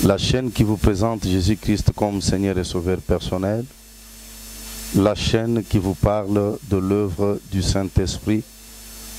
La chaîne qui vous présente Jésus-Christ comme Seigneur et Sauveur personnel. La chaîne qui vous parle de l'œuvre du Saint-Esprit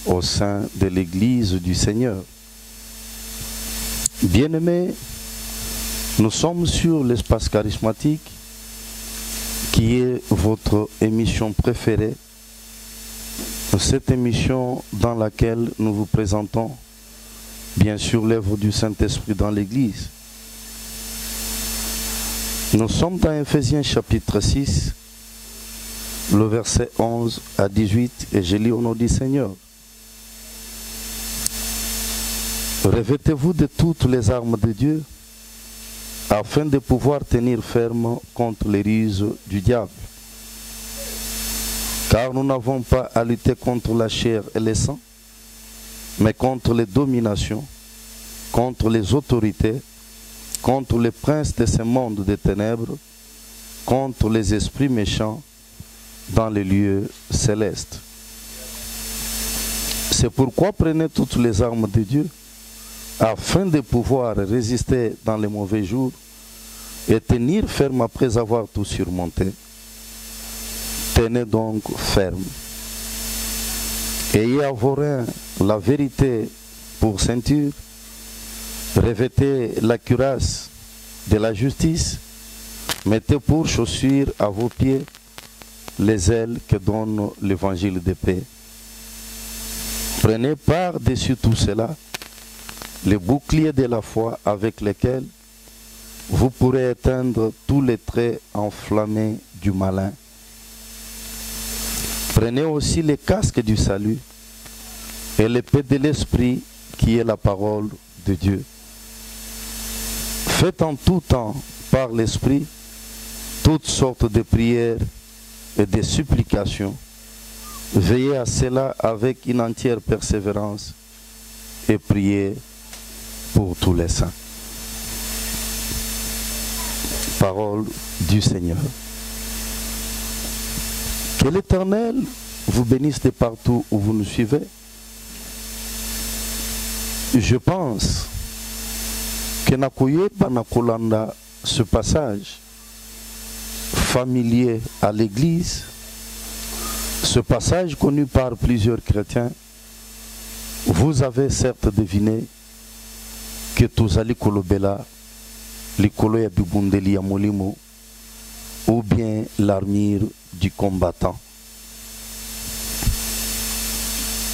au sein de l'Église du Seigneur. Bien-aimés, nous sommes sur l'espace charismatique qui est votre émission préférée. Cette émission dans laquelle nous vous présentons bien sûr l'œuvre du Saint-Esprit dans l'Église. Nous sommes dans Ephésiens chapitre 6, le verset 11 à 18, et je lis au nom du Seigneur. Revêtez-vous de toutes les armes de Dieu, afin de pouvoir tenir ferme contre les ruses du diable. Car nous n'avons pas à lutter contre la chair et le sang, mais contre les dominations, contre les autorités, contre les princes de ce monde des ténèbres, contre les esprits méchants dans les lieux célestes. C'est pourquoi prenez toutes les armes de Dieu, afin de pouvoir résister dans les mauvais jours et tenir ferme après avoir tout surmonté. Tenez donc ferme. Ayez à vos reins la vérité pour ceinture. Revêtez la cuirasse de la justice. Mettez pour chaussures à vos pieds les ailes que donne l'évangile de paix. Prenez par-dessus tout cela les boucliers de la foi avec lesquels vous pourrez éteindre tous les traits enflammés du malin. Prenez aussi les casques du salut et l'épée de l'esprit qui est la parole de Dieu. Faites en tout temps par l'esprit toutes sortes de prières et de supplications. Veillez à cela avec une entière persévérance et priez pour tous les saints. Parole du Seigneur. Que l'Éternel vous bénisse de partout où vous nous suivez. Je pense que Nakoye Banakolanda, ce passage familier à l'Église, ce passage connu par plusieurs chrétiens, vous avez certes deviné que Tuzali Kolobela, Likolo ya Bibundeli ya Molimo, ou bien l'armure du combattant.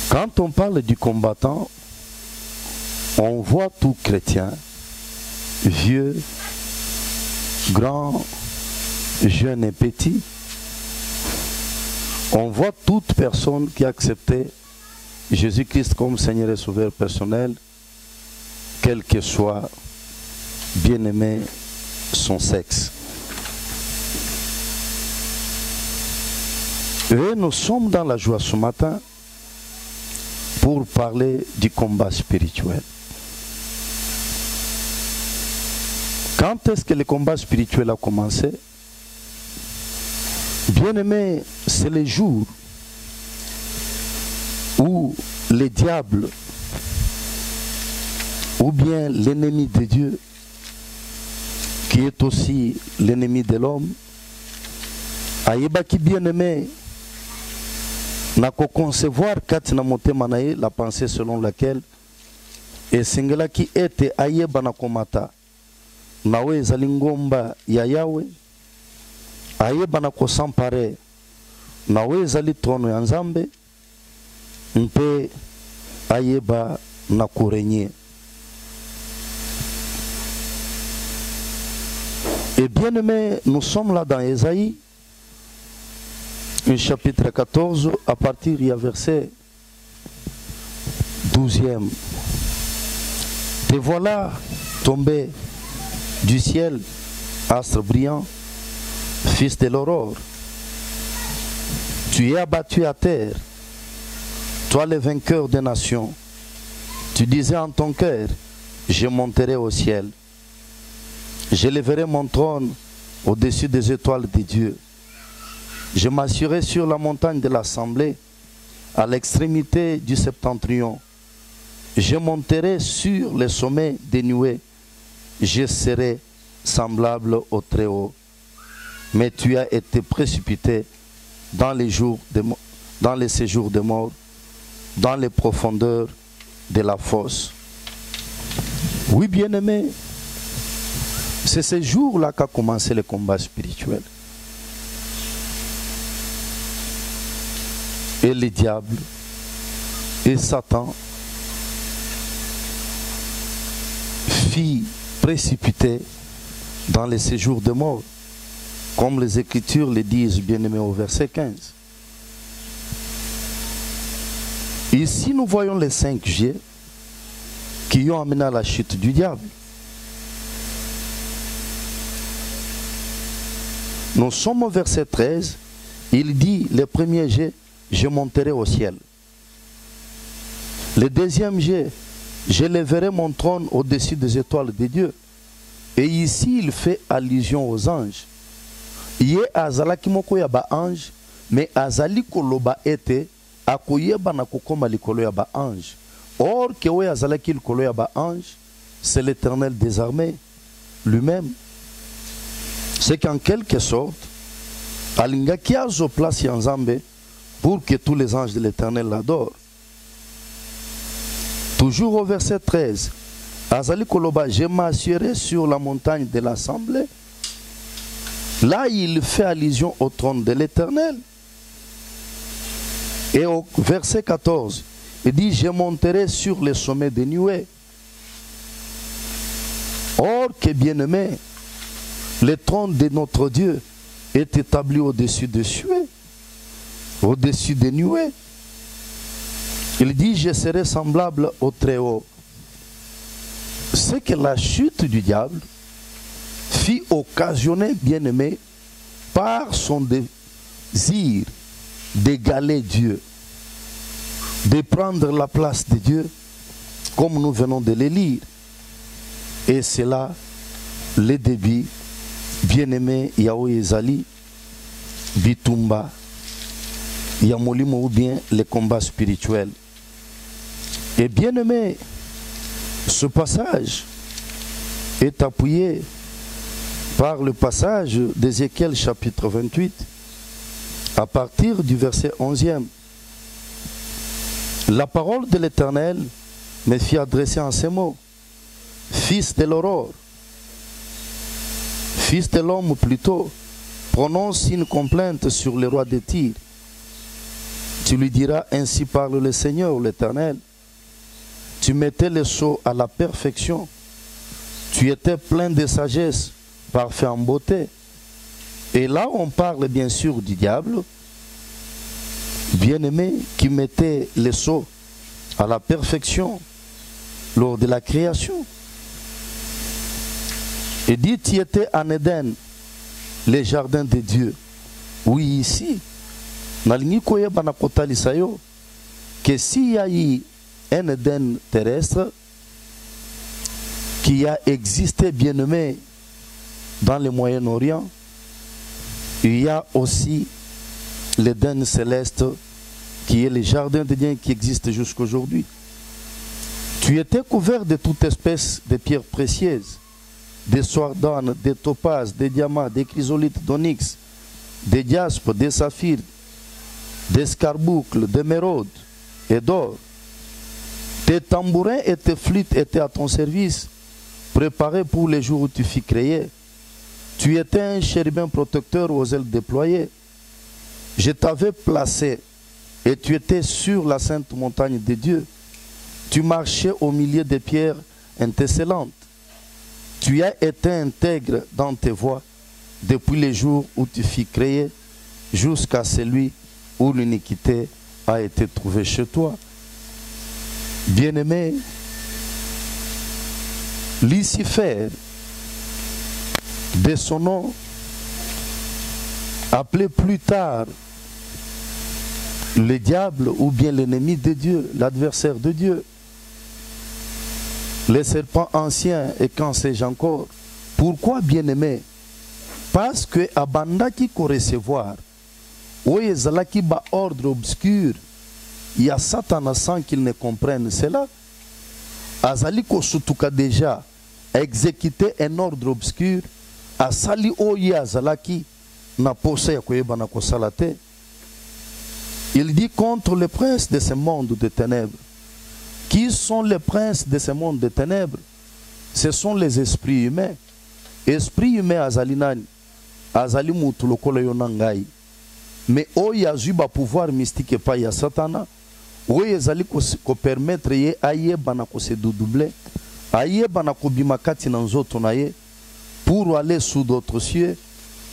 Quand on parle du combattant, on voit tout chrétien, vieux, grand, jeune et petit. On voit toute personne qui a accepté Jésus-Christ comme Seigneur et Sauveur personnel, quel que soit, bien-aimé, son sexe. Et nous sommes dans la joie ce matin pour parler du combat spirituel. Quand est-ce que le combat spirituel a commencé? Bien-aimé, c'est le jour où le diable, ou bien l'ennemi de Dieu, qui est aussi l'ennemi de l'homme, ayebaki bien-aimé, n'a qu'à concevoir katina motema naye la pensée selon laquelle et singela qui était ayeba na komata nawe ezali ngomba ya Yawe, ayeba na kosampare nawe ezali trono ya Nzambe, mpe ayeba na korenye. Et bien aimé, nous sommes là dans Ésaïe, chapitre 14, à partir du verset 12e. Te voilà tombé du ciel, astre brillant, fils de l'aurore. Tu es abattu à terre, toi le vainqueur des nations. Tu disais en ton cœur, je monterai au ciel. Je lèverai mon trône au-dessus des étoiles de Dieu. Je m'assurerai sur la montagne de l'assemblée, à l'extrémité du septentrion. Je monterai sur les sommets des nuées je serai semblable au Très-Haut. Mais tu as été précipité dans les séjours de mort, dans les profondeurs de la fosse. Oui, bien-aimé, c'est ce jour-là qu'a commencé le combat spirituel. Et le diable et Satan fit précipiter dans les séjours de mort, comme les Écritures le disent, bien-aimé, au verset 15. Ici, nous voyons les 5 jets qui ont amené à la chute du diable. Nous sommes au verset 13. Il dit, le premier jet, je monterai au ciel. Le deuxième jet, je lèverai mon trône au-dessus des étoiles de Dieu. Et ici, il fait allusion aux anges. Yé azalaki moko ya ba ange, mais azali koloba ete akoyeba na kokoma likolo ya ba ange. Or que we azalaki likolo ya ba ange, c'est l'Éternel des armées lui-même. C'est qu'en quelque sorte, alingaki azo place ya Nzambe pour que tous les anges de l'Éternel l'adorent. Toujours au verset 13, Azali Koloba, je m'assurerai sur la montagne de l'Assemblée. Là, il fait allusion au trône de l'Éternel. Et au verset 14, il dit, je monterai sur les sommets des nuées. Or que bien-aimé, le trône de notre Dieu est établi au-dessus des cieux, au-dessus des nuées. Il dit, je serai semblable au Très-Haut. C'est que la chute du diable fut occasionnée, bien-aimé, par son désir d'égaler Dieu, de prendre la place de Dieu, comme nous venons de le lire. Et c'est là le début, bien-aimé, Yahweh Ezali, Bitumba, Yamolimo ou bien les combats spirituels. Et bien aimé, ce passage est appuyé par le passage d'Ézéchiel chapitre 28, à partir du verset 11e. La parole de l'Éternel me fit adresser en ces mots, fils de l'aurore, fils de l'homme plutôt, prononce une complainte sur le roi de Tyr. Tu lui diras, ainsi parle le Seigneur, l'Éternel. Tu mettais le sceau à la perfection. Tu étais plein de sagesse, parfait en beauté. Et là, on parle bien sûr du diable, bien-aimé, qui mettait le sceau à la perfection lors de la création. Et dit, tu étais en Éden, les jardins de Dieu. Oui, ici, que s'il y a eu un Éden terrestre qui a existé, bien-aimé, dans le Moyen-Orient, il y a aussi l'Éden céleste qui est le jardin de Dieu qui existe jusqu'aujourd'hui. Tu étais couvert de toute espèce de pierres précieuses, des soardanes, des topazes, des diamants, des chrysolites, d'onyx, des diaspes, des saphirs, des scarboucles, d'émeraudes et d'or. Tes tambourins et tes flûtes étaient à ton service, préparés pour les jours où tu fus créé. Tu étais un chérubin protecteur aux ailes déployées. Je t'avais placé et tu étais sur la sainte montagne de Dieu. Tu marchais au milieu des pierres étincelantes. Tu as été intègre dans tes voies depuis les jours où tu fus créé jusqu'à celui où l'iniquité a été trouvée chez toi. Bien-aimé, Lucifer, de son nom, appelé plus tard le diable ou bien l'ennemi de Dieu, l'adversaire de Dieu, le serpent ancien et quand sais-je encore. Pourquoi, bien-aimé? Parce que abandaki ko recevoir, oui, zalaki ba ordre obscur, il y a Satan sans qu'il ne comprenne cela. Azali ko sutuka déjà exécuter un ordre obscur, à sali oye azalaki, na posa ya koyeba na kosala te. Il dit contre les princes de ce monde de ténèbres. Qui sont les princes de ce monde de ténèbres? Ce sont les esprits humains. Esprit humain azali nani? Azali mutu lokola yo na ngai. Mais oyo azwi ba pouvoir mystique pa ya satana, oyo ezali ko permettre ye ayeba na ko se doubler, ayeba na ko bima kati na nzoto na ye pour aller sous d'autres cieux,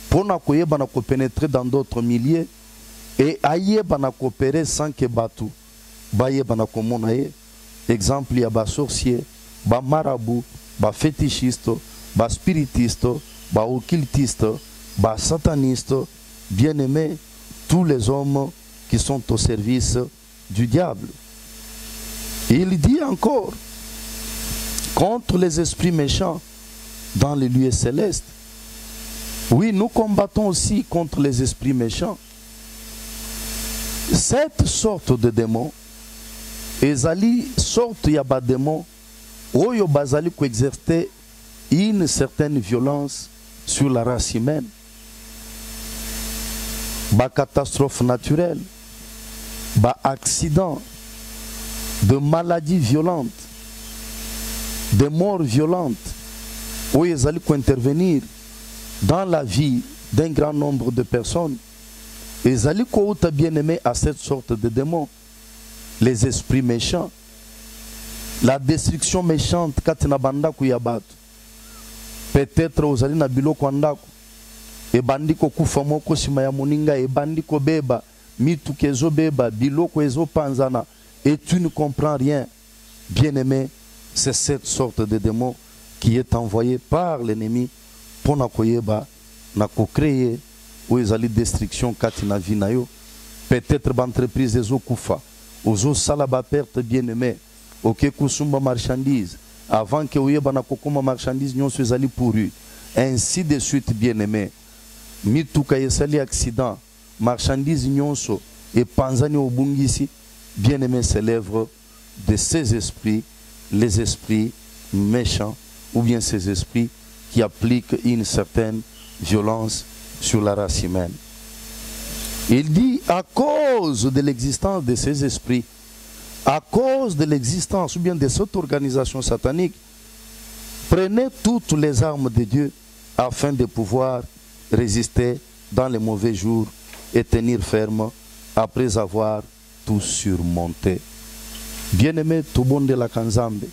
pour na ko yeba na ko pénétrer dans d'autres milieux et ayeba na ko opérer sans que batu ba yeba na ko mona ye. Exemple ya ba sorcier, ba marabout, ba fétichiste, ba spiritiste, ba occultiste, ba sataniste, bien-aimés, tous les hommes qui sont au service du diable. Et il dit encore, contre les esprits méchants dans les lieux célestes. Oui, nous combattons aussi contre les esprits méchants. Cette sorte de démons, ezali sorte yaba démons, oyo bazali ko exercer une certaine violence sur la race humaine. Ba catastrophe naturelle, ba accident, de maladies violentes, de morts violentes, où ils allaient intervenir dans la vie d'un grand nombre de personnes. Ils allaient bien aimé à cette sorte de démons, les esprits méchants, la destruction méchante katina bandaku yabat. Peut-être aux allez na biloko andako. E bandiko kufa moko sima ya moninga, e bandiko beba, mitu kezo beba, biloko ezo panzana, et tu ne comprends rien. Bien-aimé, c'est cette sorte de démon qui est envoyé par l'ennemi pour na koyeba, na ko créer, ou ezali destruction katina vinayo. Peut-être l'entreprise ezo kufa, ozo salaba perte bien-aimé, ok kusumba marchandise, avant que oyeba na kokoma marchandise nyonso ezali pourri, ainsi de suite bien-aimé. Mituka yesali accident, marchandise nyonso et panzani obungisi, bien-aimé, c'est l'œuvre de ces esprits, les esprits méchants, ou bien ces esprits qui appliquent une certaine violence sur la race humaine. Il dit, à cause de l'existence de ces esprits, à cause de l'existence ou bien de cette organisation satanique, prenez toutes les armes de Dieu afin de pouvoir résister dans les mauvais jours et tenir ferme après avoir tout surmonté. Bien-aimé, tout bon de la Kanzambe,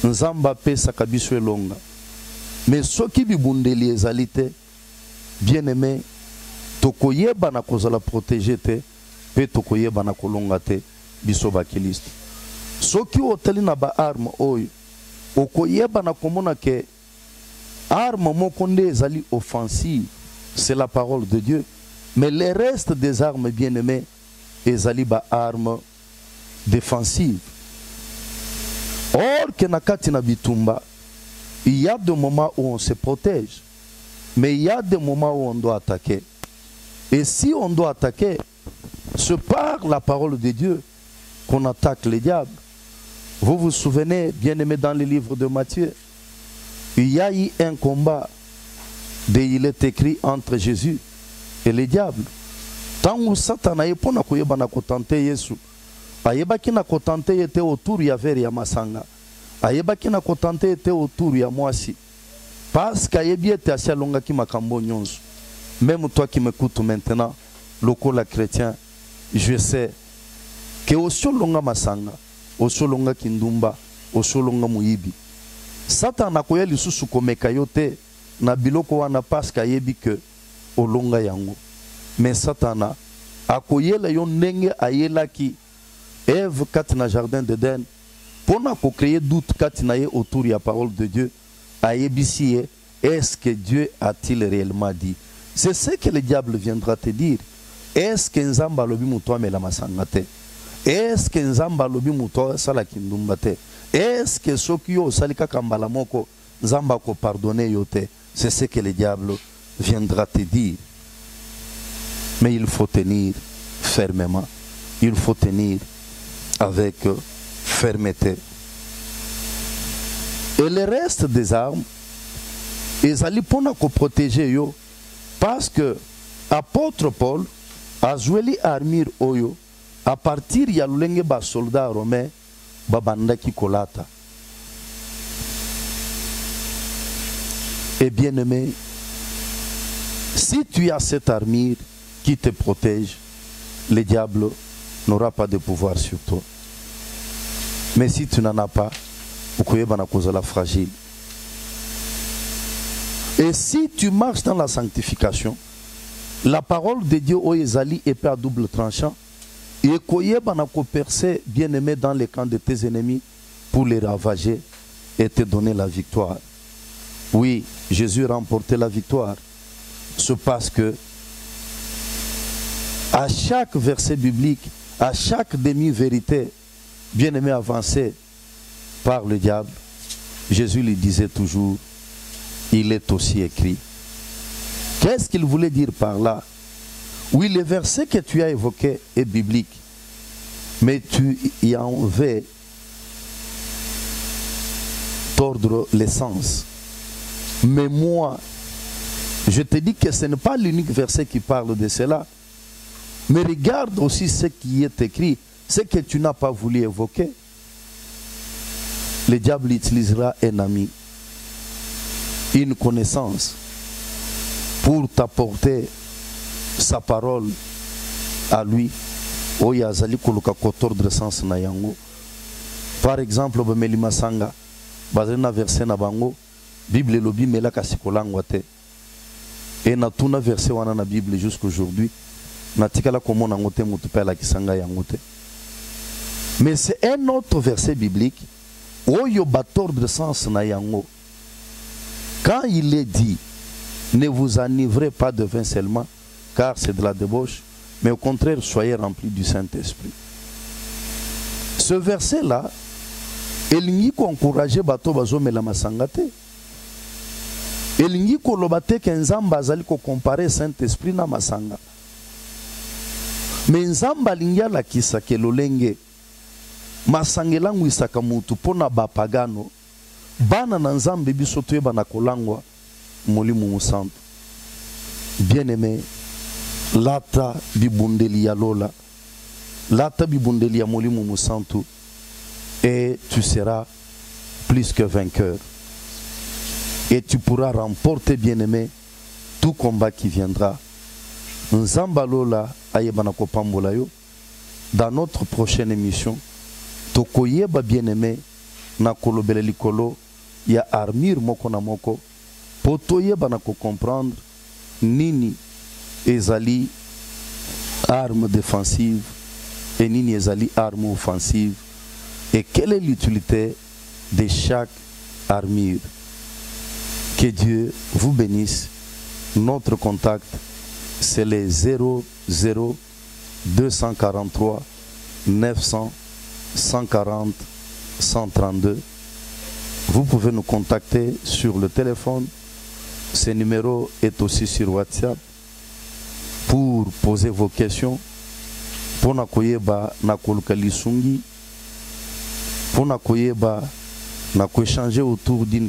Nzamba pesa kabiso elonga. Mais ce qui bibundeli ezalite, bien-aimé, tokoyeba na kozala protéger te, pe tokoyeba na kolonga te, biso bakiliste. Ce qui oteli na ba arme oyo, okoyeba na komona ke arme mokonde ezali offensive, c'est la parole de Dieu. Mais le reste des armes bien-aimées, ezali ba arme défensive. Or que nakati na bitumba, il y a des moments où on se protège, mais il y a des moments où on doit attaquer. Et si on doit attaquer, c'est par la parole de Dieu qu'on attaque les diables. Vous vous souvenez, bien-aimés, dans le livre de Matthieu, il y a eu un combat, il est écrit entre Jésus et les diables. Tant que Satan a pas na koyeba na kotante Yesu, ayeba ki na kotante était autour ya vers ya masanga, ayeba ki na kotante était autour ya mwasi, parce qu'ayebi était asia longa ki makambo nyonso. Même toi qui m'écoutes maintenant, lokola chrétien, je sais que osio longa masanga, osio longa kindumba, osio longa muibi. Satan akoya lisusu komeka yo te na biloko wana parce qu'ayebi que olonga yango. Mais Satana akoyela yo ndenge ayelaki Ève kati na jardin d'Éden pour na ko créer doute kati na ye autour ya parole de Dieu. Ayebisi ye, est-ce que Dieu a-t-il réellement dit? C'est ce que le diable viendra te dire. Est-ce que Nzamba lobi muto amela masanga te? Est-ce que Nzamba lobi muto sala kindumba te? Est-ce que soki yo salika kambala moko Nzamba ko pardonner yo te? C'est ce que le diable viendra te dire. Mais il faut tenir fermement. Il faut tenir avec fermeté. Et le reste des armes, ils allaient pour nous protéger yo, parce que apôtre Paul a joué l'armure oyo à partir ya lulenge ba soldats romains babanda ki kolata. Et bien aimé, si tu as cette armure qui te protège, le diable n'aura pas de pouvoir sur toi. Mais si tu n'en as pas, vous croyez que la fragile. Et si tu marches dans la sanctification, la parole de Dieu au Ezali épée à double tranchant, et koye banako percer bien aimé dans les camps de tes ennemis pour les ravager et te donner la victoire. Oui, Jésus remportait la victoire. C'est parce que à chaque verset biblique, à chaque demi-vérité, bien aimé avancée par le diable, Jésus lui disait toujours, il est aussi écrit. Qu'est-ce qu'il voulait dire par là? Oui, le verset que tu as évoqué est biblique, mais tu y en veux tordre l'essence. Mais moi, je te dis que ce n'est pas l'unique verset qui parle de cela. Mais regarde aussi ce qui est écrit, ce que tu n'as pas voulu évoquer. Le diable utilisera un ami, une connaissance, pour t'apporter sa parole à lui. Par exemple, Melima Sanga, bazena verset na bango, Bible lobi melaka sikolangwa te. Et na tuna verset wana na Bible jusqu'aujourd'hui, na tikala komona ngote mutupela kisanga yangote. Mais c'est un autre verset biblique, oyo batordre sens na yango. Quand il est dit, ne vous enivrez pas de vin seulement, car c'est de la débauche, mais au contraire, soyez remplis du Saint-Esprit. Ce verset-là, il n'y a encouragé bato bazo mela masangate. Il n'y a lobate kenzamba azali ko comparer Saint-Esprit na masanga. Mais nzamba lingia la kisa ke lolenge masangelangu isaka mutu pona bapagano bana na nzambe biso toyeba na kolangwa Molimo Musantu. Bien-aimé, lata bibundeli ya lola, lata bibundeli ya Molimo Musantu, et tu seras plus que vainqueur. Et tu pourras remporter, bien-aimé, tout combat qui viendra. Nzamba lola ayeba na kopambola yo. Dans notre prochaine émission, tokoyeba bien-aimé na kolobele likolo ya armure moko na moko. Potoye banako comprendre nini ezali arme défensive et nini ezali arme offensive et quelle est l'utilité de chaque armure. Que Dieu vous bénisse. Notre contact c'est les 00 243 900 140 132. Vous pouvez nous contacter sur le téléphone. Ce numéro est aussi sur WhatsApp pour poser vos questions. Pour nakoyeba nakoluka lisungi, pour nakoyeba nakoéchanger autour d'une